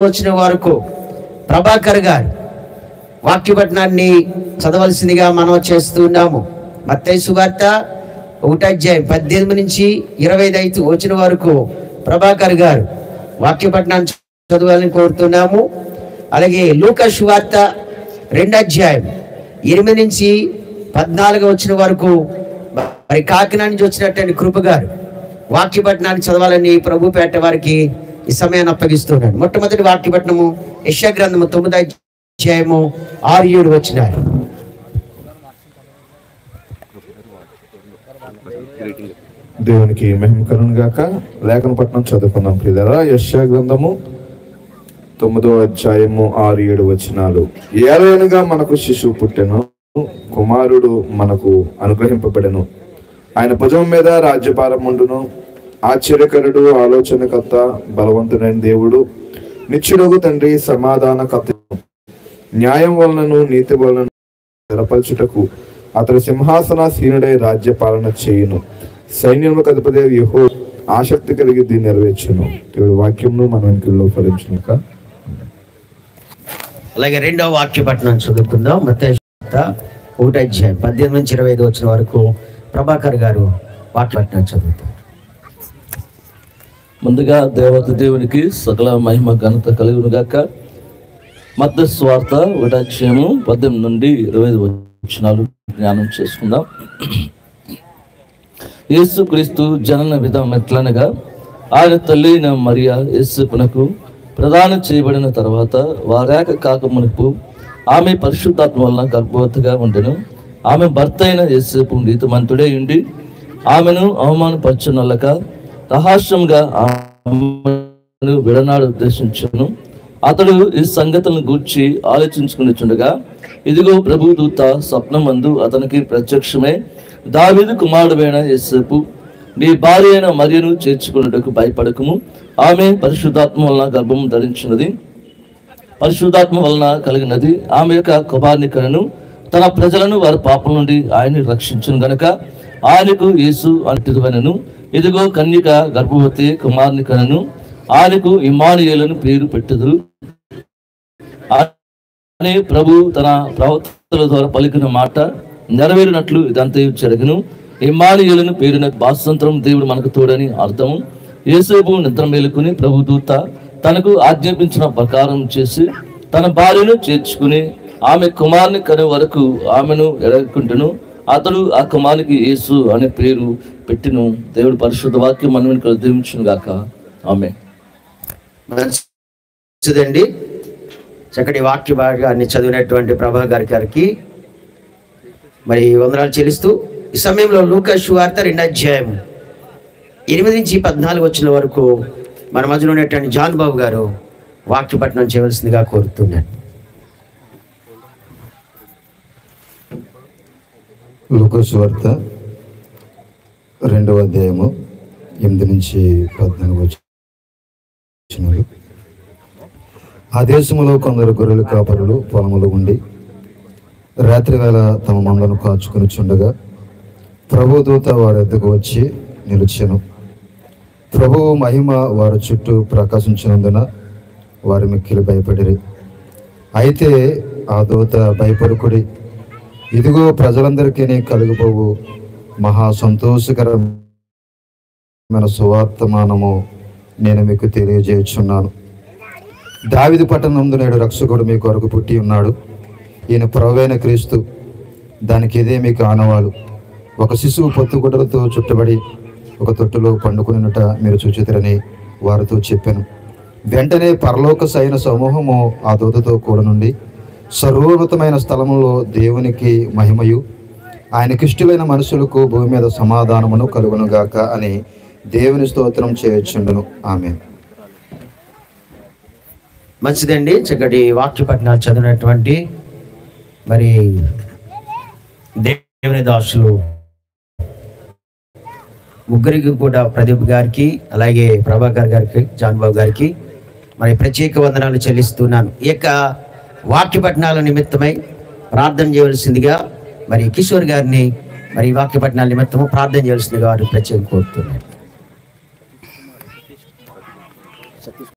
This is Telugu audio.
వచ్చిన వరకు ప్రభాకర్ గారు వాక్యపట్నాన్ని చదవలసిందిగా మనం చేస్తున్నాము. మత్తయి సువార్త 1:18-25 వచ్చిన వరకు ప్రభాకర్ గారు వాక్యపట్నాన్ని చదవాలని కోరుతున్నాము. అలాగే లూకా సువార్త 2:8-14 వచ్చిన వరకు మరి కాకినాడ నుంచి వచ్చినటువంటి కృప గారు వాక్యపట్నాన్ని చదవాలని ప్రభుపేట వారికి ఈ సమయాన్ని అప్పగిస్తున్నాడు. మొట్టమొదటి వాక్యపట్నము యెషయా గ్రంథము 9:6-7 వచ్చినారు. దేవునికి మహిమ కలుగును గాక. లేఖన పట్నం చదువుకున్నాం ప్రియులారా. యెషయా గ్రంథము 9:6-7 వచనాలు. ఏలయనగా మనకు శిశువు పుట్టెను, కుమారుడు మనకు అనుగ్రహింపబడెను, ఆయన భుజం మీద రాజ్యభారం ఉండును. ఆశ్చర్యకరుడు, ఆలోచనకర్త, బలవంతుడైన దేవుడు, నిత్యుడగు తండ్రి, సమాధానకర్త, న్యాయం వలనను నీతి వలన స్థిరపరచుటకు అతడు సింహాసనాసీనుడై రాజ్యపాలన చేయును. సైన్యములకు అధిపతి యెహోవా ఆసక్తి కలిగి దీన్ని నెరవేర్చును. దేవుడి వాక్యంను మన వెనుకల్లో ఫలించునుక. అలాగే రెండవ వాక్యపట్నం చదువుకుందాం. మత్తయి 1:18-25 వచ్చిన వరకు ప్రభాకర్ గారు వాక్యపట్నం చదువుతారు. ముందుగా దేవత దేవునికి సకల మహిమ ఘనత కలుగును గాక. మత్తయి సువార్త 1:18-25 వచనాలు జ్ఞానం చేసుకుందాం. యేసుక్రీస్తు జనన విధం ఎట్లనగా, ఆయన తల్లి అయిన మరియా యేసునకు ప్రదానం చేయబడిన తర్వాత వారాక కాక మునుపు ఆమె పరిశుద్ధాత్మ వలన గర్భవతిగా ఉండెను. ఆమె భర్త అయిన యేసేపు నీతిమంతుడే ఉండి ఆమెను అవమానపరచునల్లక రహస్యంగా ఆమెను విడనాడు ఉద్దేశించును. అతడు ఈ సంగతులను గూర్చి ఆలోచించుకునిచుండగా, ఇదిగో ప్రభు దూత స్వప్నమందు అతనికి ప్రత్యక్షమై, దావీదు కుమారుడైన యేసేపు, నీ భార్య అయిన మరియను చేర్చుకున్నటకు భయపడకము, ఆమె పరిశుద్ధాత్మ వలన గర్భము ధరించినది, పరిశుద్ధాత్మ వలన కలిగినది. ఆమె యొక్క కుమారునికను తన ప్రజలను వారి పాపం నుండి ఆయన్ని రక్షించును గనక ఆయనకు యేసు అంటిదువనెను. ఇదిగో కన్యక గర్భవతి కుమారునికను, ఆయనకు ఇమ్మానుయేలును పేరు పెట్టుదురు అని ప్రభు తన ప్రవక్తల ద్వారా పలికిన మాట నెరవేరినట్లు ఇదంతా జరుగును. ఇమ్మానుయేలును పేరున భాషాంతరం దేవుడు మనకు తోడని అర్థము. యేసేపు నిద్ర మేలుకుని ప్రభు దూత తనకు ఆజ్ఞాపించిన ప్రకారం చేసి తన భార్యను చేర్చుకుని ఆమె కుమారుని కనే వరకు ఆమెను ఎడకుంటును. అతడు ఆ కుమారునికి యేసు అనే పేరు పెట్టిను. దేవుడు పరిశుద్ధ వాక్యం మనం ఇక్కడ దీవించును గాక. ఆమె మంచిదండి. చక్కటి వాక్య భాగాన్ని చదివినటువంటి ప్రభా గారికి మరి వందనాలు చెల్లిస్తూ, ఈ సమయంలో లూకా సువార్త 2:8-14 వచ్చిన వరకు మన మధ్యలో ఉన్నటువంటి జాన్ బాబు గారు వాక్యపట్నం చేయవలసిందిగా కోరుతున్నాను. లూకా సువార్త 2:8-14 వచనాలు. ఆ దేశంలో కొందరు గొర్రెల కాపరులు పొలములు ఉండి రాత్రి వేళ తమ మందను కాచుకుని చుండగా ప్రభు దూత వారి వద్దకు వచ్చి నిలిచెను. ప్రభువు మహిమ వారి చుట్టూ ప్రకాశించినందున వారి మిక్కిలి భయపడిరి. అయితే ఆ దూత, భయపడుకుడి, ఇదిగో ప్రజలందరికీ కలుగుపోవు మహా సంతోషకరమైన సువార్తమానము నేను మీకు తెలియజేయుచున్నాను. దావీదు పట్టణందు నేడు రక్షకుడు మీ కొరకు పుట్టి ఉన్నాడు. ఈయన ప్రభువైన క్రీస్తు. దానికి ఇదే మీకు ఆనవాలు. ఒక శిశువు పొత్తుగుడ్డలతో చుట్టబడి ఒక తొట్టులో పండుకునినట మీరు చూచితిరని వారితో చెప్పాను. వెంటనే పరలోక సైన సమూహము ఆ దూతతో కూడా నుండి సర్వోన్నతమైన స్థలములో దేవునికి మహిమయు ఆయనకిష్టులైన మనుషులకు భూమి మీద సమాధానమును కలుగునుగాక అని దేవుని స్తోత్రం చేయొచ్చుండును. ఆమె. మంచిదండి. చక్కటి వాక్యపట్నాలు చదివినటువంటి మరి దేవుని దాసులు ముగ్గురికి కూడా, ప్రదీప్ గారికి, అలాగే ప్రభాకర్ గారికి, జాన్బాబు గారికి మరి ప్రత్యేక వందనాలు చెల్లిస్తున్నాను. ఈ యొక్క వాక్యపట్నాల నిమిత్తమై ప్రార్థన చేయవలసిందిగా మరి కిషోర్ గారిని మరి వాక్యపట్నాల నిమిత్తము ప్రార్థన చేయవలసిందిగా వారు ప్రత్యేక కోరుతున్నాను.